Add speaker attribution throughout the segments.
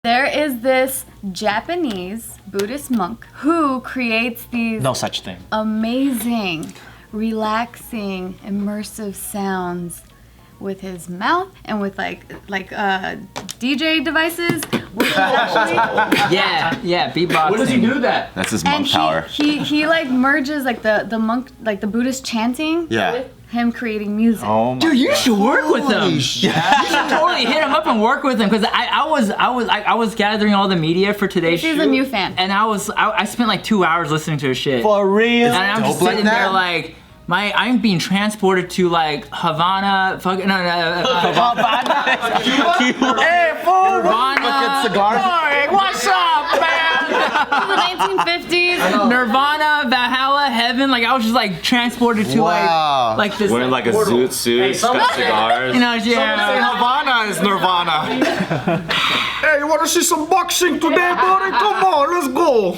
Speaker 1: There is this Japanese Buddhist monk who creates these
Speaker 2: No such thing.
Speaker 1: amazing, relaxing, immersive sounds with his mouth and with like DJ devices.
Speaker 3: Yeah, beatboxing.
Speaker 2: What does he do that?
Speaker 4: That's his monk power.
Speaker 1: He like merges like the monk, like the Buddhist chanting with him creating music.
Speaker 2: Oh my
Speaker 3: Dude, you should work with him.
Speaker 4: Holy
Speaker 3: You
Speaker 4: shit.
Speaker 3: should totally hit him up and work with him because I was gathering all the media for today's shoot.
Speaker 1: He's a new fan.
Speaker 3: And I spent like 2 hours listening to his shit.
Speaker 2: For real?
Speaker 3: And I'm just
Speaker 4: Dope like
Speaker 3: sitting there
Speaker 4: that?
Speaker 3: like, I'm being transported to like Havana, Havana.
Speaker 2: Hey, fool!
Speaker 3: Havana.
Speaker 4: Cigars.
Speaker 3: Hey, what's up, man?
Speaker 1: The 1950s.
Speaker 3: Nirvana, Valhalla, Heaven. Like I was just like transported to
Speaker 4: Wow.
Speaker 3: like this.
Speaker 4: Wearing like a zoot suit, got cigars.
Speaker 3: You know, yeah.
Speaker 4: Havana is Nirvana. Hey, you want to see some boxing today, buddy? Come on, let's go.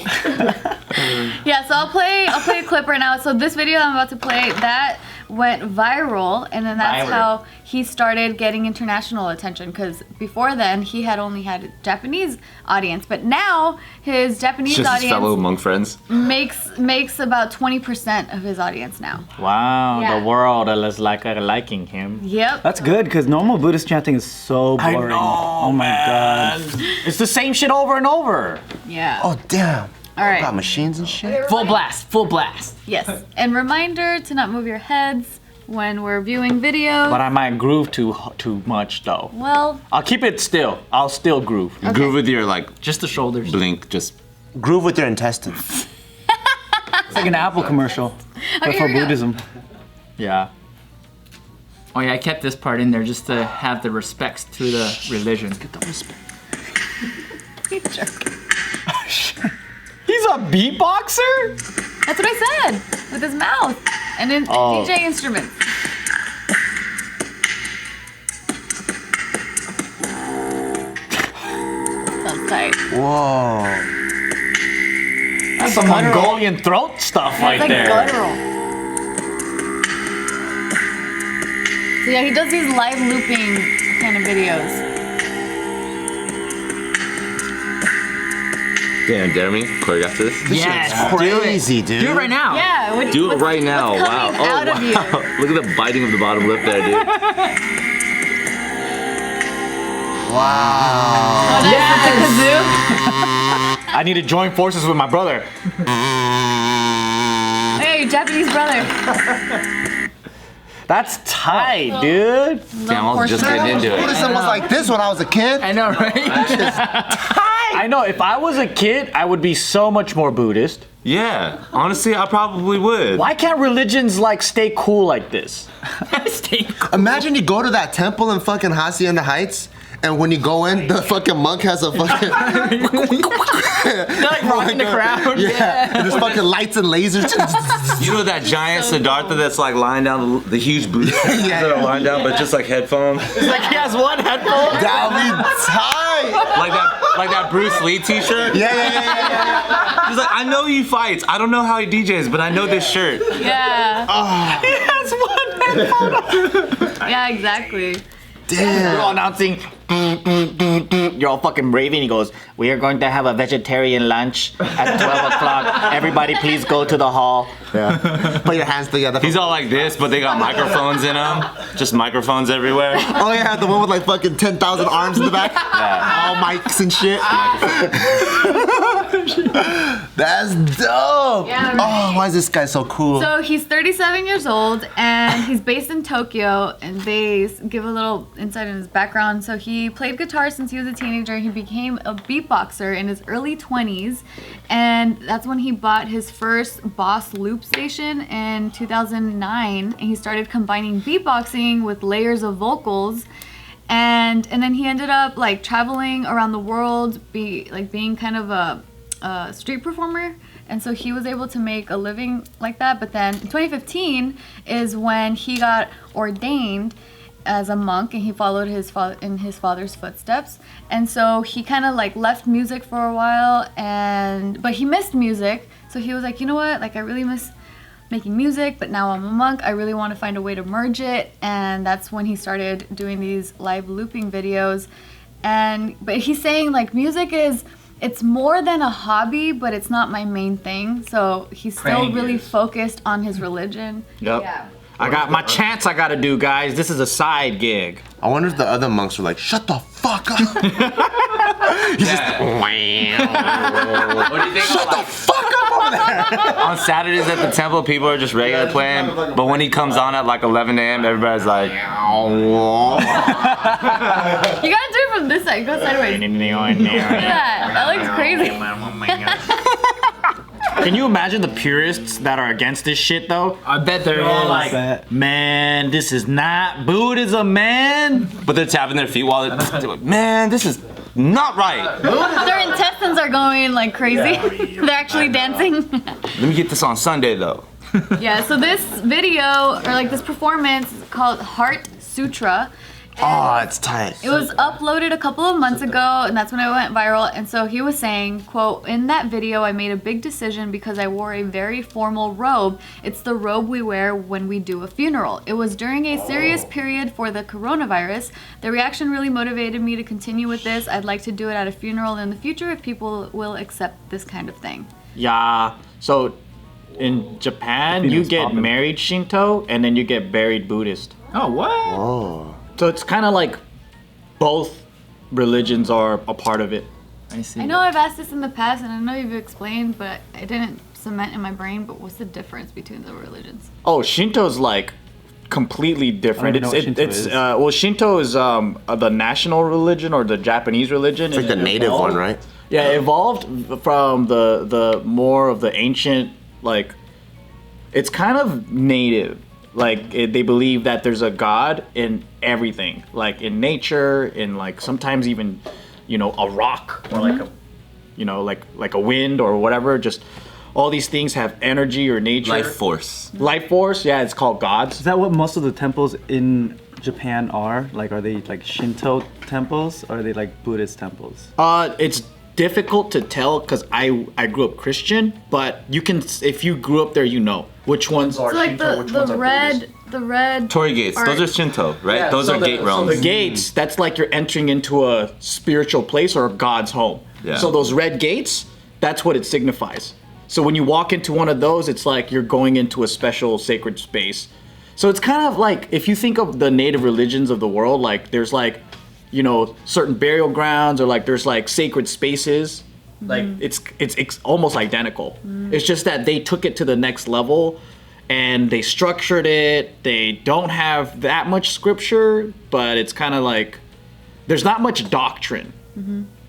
Speaker 1: Yeah, so I'll play a clip right now. So this video I'm about to play, that went viral, and then that's how he started getting international attention, because before then he had only had a Japanese audience, but now his Japanese
Speaker 4: Just his fellow
Speaker 1: audience
Speaker 4: monk friends.
Speaker 1: makes about 20% of his audience now.
Speaker 2: Wow,
Speaker 1: Yeah.
Speaker 2: the world is like liking him.
Speaker 1: Yep.
Speaker 5: That's good, because normal Buddhist chanting is so boring. Oh my god.
Speaker 2: It's the same shit over and over.
Speaker 1: Yeah.
Speaker 4: Oh, damn.
Speaker 1: All right.
Speaker 4: Got machines and shit.
Speaker 3: Full blast, full blast.
Speaker 1: Yes. And reminder to not move your heads when we're viewing videos.
Speaker 2: But I might groove too much though.
Speaker 1: Well,
Speaker 2: I'll keep it still. I'll still groove.
Speaker 4: Groove with your like
Speaker 3: Just the shoulders.
Speaker 4: blink, just groove with your intestines.
Speaker 5: It's like an Apple commercial, but
Speaker 1: here
Speaker 5: for
Speaker 1: we go.
Speaker 5: Buddhism.
Speaker 2: Yeah.
Speaker 3: Oh yeah, I kept this part in there just to have the respects to the religion.
Speaker 1: you jerk.
Speaker 2: He's a beatboxer?
Speaker 1: That's what I said. With his mouth and in DJ instruments. Sounds tight.
Speaker 4: Whoa.
Speaker 2: That's some Mongolian throat stuff right
Speaker 1: It's like
Speaker 2: there.
Speaker 1: guttural. So yeah, he does these live looping kind of videos.
Speaker 4: Damn, Jeremy, choreograph this.
Speaker 3: Yes,
Speaker 4: Crazy, dude.
Speaker 3: do it right now.
Speaker 1: Yeah.
Speaker 4: Do it right now.
Speaker 1: What's
Speaker 4: Wow.
Speaker 1: coming out of you?
Speaker 4: Look at the biting of the bottom lip there, dude. Wow.
Speaker 1: Oh, nice. With the kazoo.
Speaker 2: I need to join forces with my brother.
Speaker 1: Hey, your Japanese brother.
Speaker 2: That's tight, dude.
Speaker 4: Damn, I was just getting into it.
Speaker 6: Buddhism was like this when I was a kid.
Speaker 3: I know, right?
Speaker 2: I know, if I was a kid, I would be so much more Buddhist.
Speaker 4: Yeah, honestly, I probably would.
Speaker 2: Why can't religions like stay cool like this?
Speaker 3: Stay cool.
Speaker 6: Imagine you go to that temple in fucking Hacienda Heights, and when you go in, the fucking monk has a fucking
Speaker 3: They're like rocking the crowd.
Speaker 6: yeah, and there's fucking lights and lasers.
Speaker 4: You know that giant Siddhartha that's like lying down the huge Buddha that are lying down, but just like headphones,
Speaker 2: It's like he has one headphone.
Speaker 6: That'd be tight.
Speaker 4: like that Bruce Lee T-shirt.
Speaker 6: Yeah.
Speaker 4: He's like, I know he fights. I don't know how he DJs, but I know this shirt.
Speaker 1: Yeah.
Speaker 2: He has one headphone.
Speaker 1: Yeah, exactly.
Speaker 2: You're all announcing, you're all fucking raving. He goes, we are going to have a vegetarian lunch at 12 o'clock. Everybody please go to the hall.
Speaker 6: Yeah. Put your hands together.
Speaker 4: He's all like this, but they got microphones in them. Just microphones everywhere.
Speaker 6: Oh yeah, the one with like fucking 10,000 arms in the back.
Speaker 4: Yeah.
Speaker 6: All mics and shit. That's dope.
Speaker 1: Yeah,
Speaker 6: Oh, why is this guy so cool?
Speaker 1: So he's 37 years old and he's based in Tokyo, and they give a little insight in his background. So he played guitar since he was a teenager. He became a beatboxer in his early 20s, and that's when he bought his first Boss loop station in 2009, and he started combining beatboxing with layers of vocals. And then he ended up like traveling around the world, being kind of a street performer, and so he was able to make a living like that. But then in 2015 is when he got ordained as a monk, and he followed his father's footsteps. And so he kind of like left music for a while, but he missed music. So he was like, you know what, like I really miss making music, but now I'm a monk. I really want to find a way to merge it, and that's when he started doing these live looping videos. but he's saying like music it's more than a hobby, but it's not my main thing. So he's still really focused on his religion.
Speaker 2: Yep.
Speaker 1: Yeah.
Speaker 2: I got my chance I gotta do, guys. This is a side gig.
Speaker 6: I wonder if the other monks were like, shut the fuck up. He's just,
Speaker 3: What do you think?
Speaker 6: shut the fuck up over there.
Speaker 7: On Saturdays at the temple, people are just regular playing, but when he comes on at like 11 a.m., everybody's like,
Speaker 1: You gotta do it from this side. Go sideways. Look at that. That looks crazy.
Speaker 2: Can you imagine the purists that are against this shit though?
Speaker 3: I bet there is.
Speaker 2: Like, man, this is not Buddhism, man.
Speaker 7: but they're tapping their feet while they're like, man, this is not right.
Speaker 1: Their intestines are going like crazy. They're actually dancing.
Speaker 7: Let me get this on Sunday though.
Speaker 1: Yeah, so this video, or like this performance, is called Heart Sutra.
Speaker 6: Oh, it's tight.
Speaker 1: It was uploaded a couple of months ago, and that's when it went viral. And so he was saying, quote, in that video, I made a big decision because I wore a very formal robe. It's the robe we wear when we do a funeral. It was during a serious period for the coronavirus. The reaction really motivated me to continue with this. I'd like to do it at a funeral in the future if people will accept this kind of thing.
Speaker 2: Yeah. So in Japan, you
Speaker 5: Filipinos
Speaker 2: get
Speaker 5: poppin'.
Speaker 2: married Shinto and then you get buried Buddhist.
Speaker 3: Oh, what?
Speaker 6: Oh.
Speaker 2: So it's kind of like both religions are a part of it.
Speaker 3: I see.
Speaker 1: I know I've asked this in the past, and I know you've explained, but I didn't cement in my brain, but what's the difference between the religions?
Speaker 2: Oh, Shinto's like completely different.
Speaker 5: I don't even know what Shinto is.
Speaker 2: Shinto is the national religion or the Japanese religion.
Speaker 6: It's like the native one, right?
Speaker 2: Yeah, it evolved from the more of the ancient, like, it's kind of native. Like, they believe that there's a God in everything, like in nature, in like sometimes even, you know, a rock or like a, you know, like a wind or whatever. Just all these things have energy or nature.
Speaker 7: Life force.
Speaker 2: Life force, yeah, it's called gods.
Speaker 5: Is that what most of the temples in Japan are? Like, are they like Shinto temples or are they like Buddhist temples?
Speaker 2: It's difficult to tell because I grew up Christian, but you can, if you grew up there, you know which ones are
Speaker 1: So like
Speaker 2: Shinto, which ones
Speaker 1: the
Speaker 2: are
Speaker 1: red, the red.
Speaker 7: Torii gates, those are Shinto, right? Those are gate realms.
Speaker 2: So the gates, that's like you're entering into a spiritual place or a God's home.
Speaker 7: Yeah.
Speaker 2: So those red gates, that's what it signifies. So when you walk into one of those, it's like you're going into a special sacred space. So it's kind of like, if you think of the native religions of the world, like there's like, you know, certain burial grounds or like there's like sacred spaces. Like it's almost identical. It's just that they took it to the next level and they structured it. They don't have that much scripture, but it's kind of like there's not much doctrine.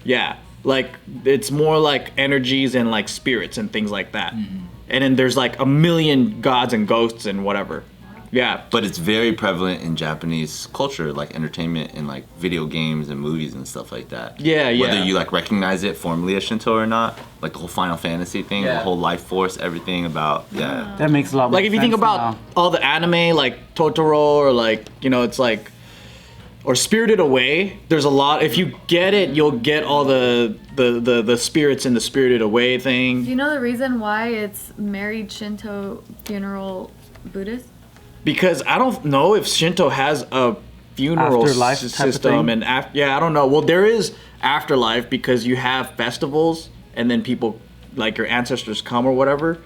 Speaker 2: Yeah, like it's more like energies and like spirits and things like that. And then there's like a million gods and ghosts and whatever. Yeah.
Speaker 7: But it's very prevalent in Japanese culture, like entertainment and like video games and movies and stuff like that.
Speaker 2: Yeah, yeah.
Speaker 7: Whether you like recognize it formally as Shinto or not, like the whole Final Fantasy thing, the whole life force, everything about, yeah.
Speaker 5: That makes a lot more
Speaker 2: Like if you think
Speaker 5: sense
Speaker 2: about
Speaker 5: now.
Speaker 2: all the anime like Totoro or like, you know, it's like, or Spirited Away, there's a lot. If you get it, you'll get all the spirits in the Spirited Away thing.
Speaker 1: Do you know the reason why it's married Shinto funeral Buddhist?
Speaker 2: Because I don't know if Shinto has a funeral
Speaker 5: Afterlife type of
Speaker 2: system
Speaker 5: thing?
Speaker 2: and yeah, I don't know. Well, there is afterlife because you have festivals and then people like your ancestors come or whatever.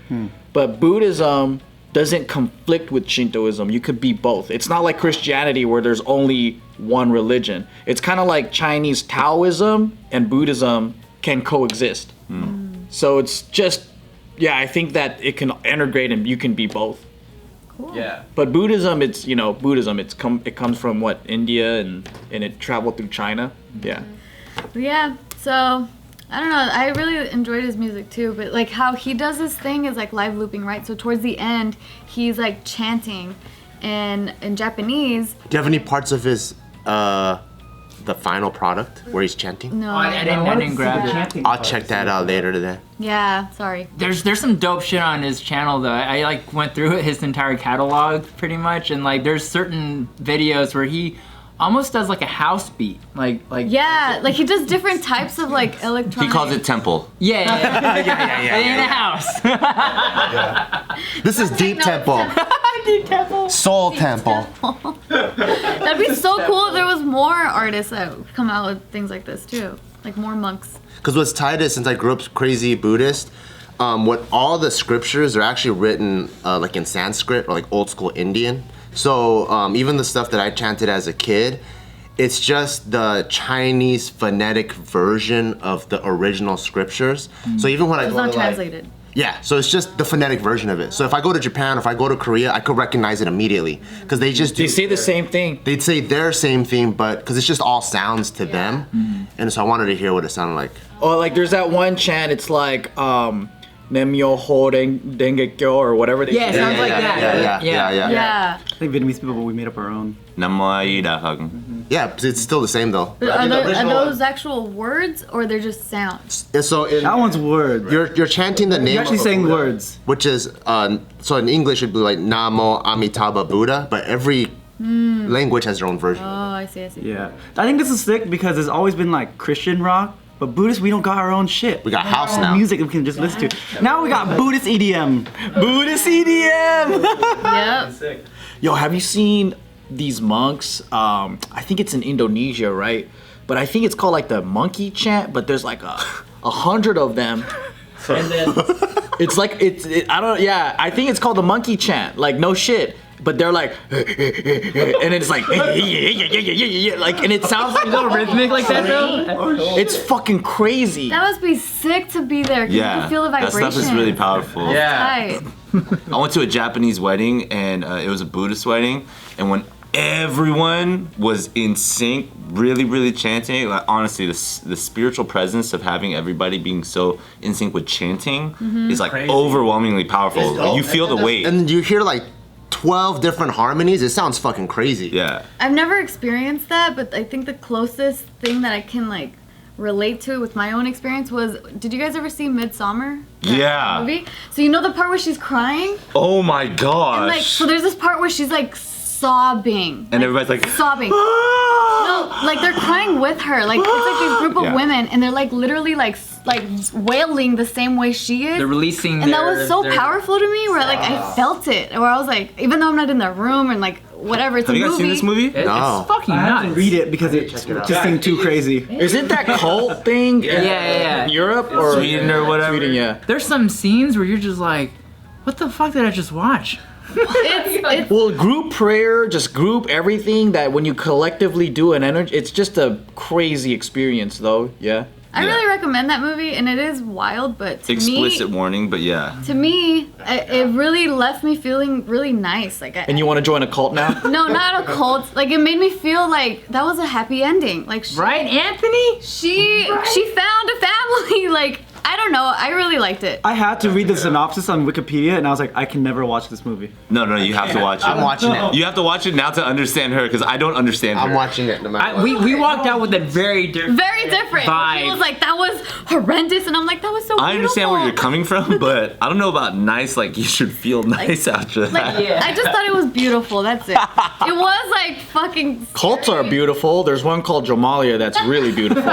Speaker 2: But Buddhism doesn't conflict with Shintoism. You could be both. It's not like Christianity where there's only one religion. It's kind of like Chinese Taoism and Buddhism can coexist. So it's just, yeah, I think that it can integrate and you can be both.
Speaker 1: Cool.
Speaker 2: Yeah, but Buddhism, it's, you know, Buddhism, it comes from what, India and it traveled through China. Yeah.
Speaker 1: But yeah, so I don't know. I really enjoyed his music too, but like how he does this thing is like live looping, right? So towards the end, he's like chanting in Japanese.
Speaker 6: Do you have any parts of his, the final product where he's chanting?
Speaker 1: No.
Speaker 3: I didn't grab it.
Speaker 6: I'll check that out later today.
Speaker 1: Yeah, sorry.
Speaker 3: There's some dope shit on his channel though. I like went through his entire catalog pretty much, and like there's certain videos where he almost does like a house beat, like
Speaker 1: Yeah, like he does different types of like electronic.
Speaker 7: He calls it temple.
Speaker 3: yeah, in a house.
Speaker 6: This is deep tempo. Soul Temple.
Speaker 1: That'd be so cool if there was more artists that would come out with things like this too. Like more monks.
Speaker 6: Because what's tied is, since I grew up crazy Buddhist, what all the scriptures are actually written like in Sanskrit or like old school Indian. So even the stuff that I chanted as a kid, it's just the Chinese phonetic version of the original scriptures. So even when I
Speaker 1: It's
Speaker 6: go
Speaker 1: not
Speaker 6: to, like,
Speaker 1: translated.
Speaker 6: yeah, so it's just the phonetic version of it. So if I go to Japan or if I go to Korea, I could recognize it immediately because they just
Speaker 2: They say the same thing.
Speaker 6: They'd say their same thing, but because it's just all sounds to them, and so I wanted to hear what it sounded like.
Speaker 2: Oh, like there's that one chant. It's like Nemyo Ho Denge Kyo or whatever they
Speaker 3: Yeah, it
Speaker 2: say.
Speaker 3: sounds like that.
Speaker 1: Yeah.
Speaker 5: I think Vietnamese people, but we made up our own.
Speaker 6: Yeah, it's still the same though.
Speaker 1: Are those actual words or they're just sounds?
Speaker 6: And so
Speaker 5: That one's word.
Speaker 6: you're chanting the name.
Speaker 5: You're actually
Speaker 6: of a
Speaker 5: saying
Speaker 6: Buddha,
Speaker 5: words.
Speaker 6: which is so in English it'd be like Namo Amitabha Buddha, but every language has their own version.
Speaker 1: Oh, I see.
Speaker 5: Yeah. I think this is sick because there's always been like Christian rock, but Buddhist, we don't got our own shit.
Speaker 6: We got house
Speaker 5: Our
Speaker 6: now.
Speaker 5: music we can just listen to. Now we got Buddhist EDM.
Speaker 2: Buddhist EDM.
Speaker 1: Yep.
Speaker 2: Yo, have you seen these monks? I think it's in Indonesia, right? But I think it's called like the monkey chant. But there's like 100 of them, and then it's like I don't. Yeah, I think it's called the monkey chant. Like no shit. But they're like, and it's like, like, and it sounds like a little
Speaker 3: Rhythmic like that though.
Speaker 2: It's fucking crazy.
Speaker 1: That must be sick to be there because you can feel the
Speaker 7: that
Speaker 1: vibration.
Speaker 7: stuff is really powerful.
Speaker 1: Tight.
Speaker 7: I went to a Japanese wedding and it was a Buddhist wedding, and when everyone was in sync, really chanting, like honestly, the spiritual presence of having everybody being so in sync with chanting is like overwhelmingly powerful. Like, you feel the weight.
Speaker 6: And you hear like 12 different harmonies. It sounds fucking crazy.
Speaker 7: Yeah.
Speaker 1: I've never experienced that, but I think the closest thing that I can like relate to with my own experience was, did you guys ever see Midsummer?
Speaker 7: Yeah.
Speaker 1: Movie? So you know the part where she's crying?
Speaker 7: Oh my gosh.
Speaker 1: And like, so there's this part where she's like sobbing.
Speaker 7: And everybody's like,
Speaker 1: sobbing. No, like they're crying with her. Like it's like this group of
Speaker 7: Yeah.
Speaker 1: women, and they're like literally like wailing the same way she is.
Speaker 3: They're releasing.
Speaker 1: And that was so powerful to me, where like I felt it, where I was like, even though I'm not in the room and like whatever, it's
Speaker 7: have
Speaker 1: a
Speaker 7: you guys
Speaker 1: movie.
Speaker 7: seen this movie?
Speaker 6: No.
Speaker 3: It's fucking
Speaker 5: I have to
Speaker 3: nuts.
Speaker 5: read it because it just seemed too crazy.
Speaker 2: Isn't that cult thing
Speaker 3: Yeah.
Speaker 2: in Europe or
Speaker 7: Sweden or whatever?
Speaker 2: Sweden, yeah.
Speaker 3: There's some scenes where you're just like, what the fuck did I just watch?
Speaker 1: It's
Speaker 2: Well, group prayer, just group everything that when you collectively do an energy, it's just a crazy experience though, yeah.
Speaker 1: I really recommend that movie, and it is wild, but to
Speaker 7: Explicit
Speaker 1: me,
Speaker 7: warning, but yeah.
Speaker 1: it really left me feeling really nice. Like,
Speaker 2: And you want to join a cult now?
Speaker 1: no, not a cult. Like, it made me feel like that was a happy ending. Like,
Speaker 3: Right, Anthony?
Speaker 1: she found a family. Like, I don't know. I really liked it.
Speaker 5: I had to read the synopsis on Wikipedia, and I was like, I can never watch this movie.
Speaker 7: No, you have to watch it.
Speaker 6: I'm watching it.
Speaker 7: You have to watch it now to understand her, because I don't understand her.
Speaker 6: I'm watching it no matter what.
Speaker 3: We walked out with a very different.
Speaker 1: Very different.
Speaker 3: Vibe.
Speaker 1: She was like, that was horrendous, and I'm like, that was so beautiful.
Speaker 7: I understand where you're coming from, but I don't know about nice. Like, you should feel nice after that.
Speaker 1: Like, I just thought it was beautiful. That's it. It was like fucking.
Speaker 2: Cults are beautiful. There's one called Jomalia that's really beautiful.